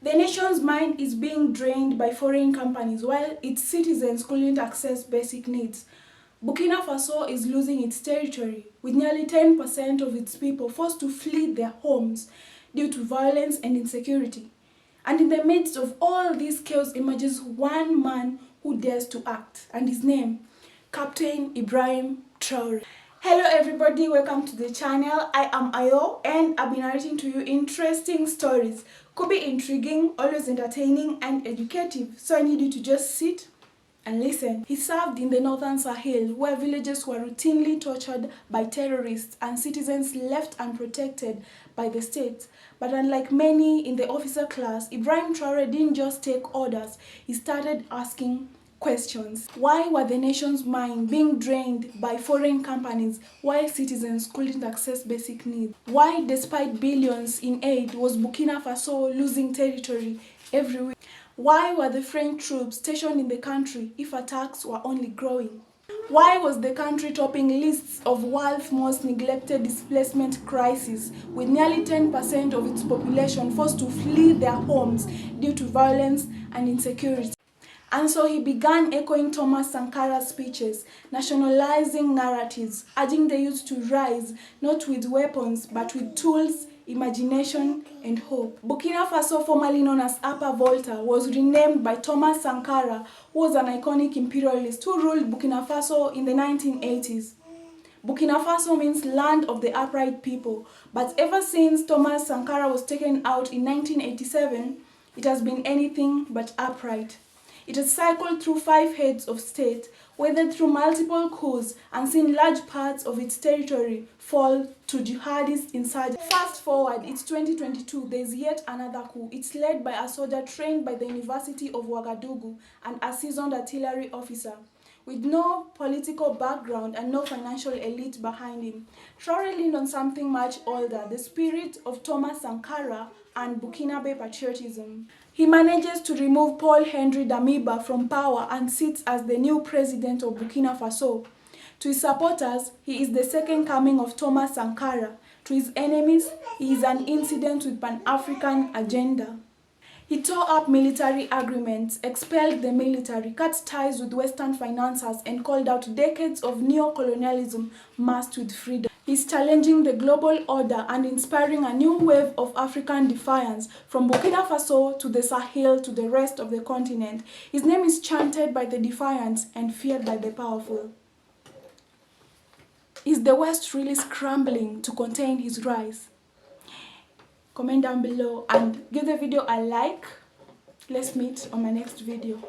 The nation's mind is being drained by foreign companies while its citizens couldn't access basic needs. Burkina Faso is losing its territory, with nearly 10% of its people forced to flee their homes due to violence and insecurity. And in the midst of all this chaos emerges one man who dares to act, and his name, Captain Ibrahim Traore. Hello everybody, welcome to the channel. I am Ayo and I'll be narrating to you interesting stories. Could be intriguing, always entertaining and educative, so I need you to just sit and listen. He served in the northern Sahel, where villages were routinely tortured by terrorists and citizens left unprotected by the state. But unlike many in the officer class, Ibrahim Traore didn't just take orders, he started asking questions. Why were the nation's mind being drained by foreign companies while citizens couldn't access basic needs? Why, despite billions in aid, was Burkina Faso losing territory every week? Why were the French troops stationed in the country if attacks were only growing? Why was the country topping lists of world's most neglected displacement crises, with nearly 10% of its population forced to flee their homes due to violence and insecurity? And so he began echoing Thomas Sankara's speeches, nationalizing narratives, urging the youth to rise, not with weapons, but with tools, imagination, and hope. Burkina Faso, formerly known as Upper Volta, was renamed by Thomas Sankara, who was an iconic imperialist who ruled Burkina Faso in the 1980s. Burkina Faso means land of the upright people, but ever since Thomas Sankara was taken out in 1987, it has been anything but upright. It has cycled through 5 heads of state, waded through multiple coups, and seen large parts of its territory fall to jihadist insurgents. Fast forward, it's 2022, there's yet another coup. It's led by a soldier trained by the University of Ouagadougou and a seasoned artillery officer, with no political background and no financial elite behind him. Traore leaned on something much older, the spirit of Thomas Sankara and Burkinabe patriotism. He manages to remove Paul-Henri Damiba from power and sits as the new president of Burkina Faso. To his supporters, he is the second coming of Thomas Sankara. To his enemies, he is an incident with Pan-African agenda. He tore up military agreements, expelled the military, cut ties with Western financiers, and called out decades of neo-colonialism masked with freedom. He's challenging the global order and inspiring a new wave of African defiance, from Burkina Faso to the Sahel to the rest of the continent. His name is chanted by the defiant and feared by the powerful. Is the West really scrambling to contain his rise? Comment down below and give the video a like. Let's meet on my next video.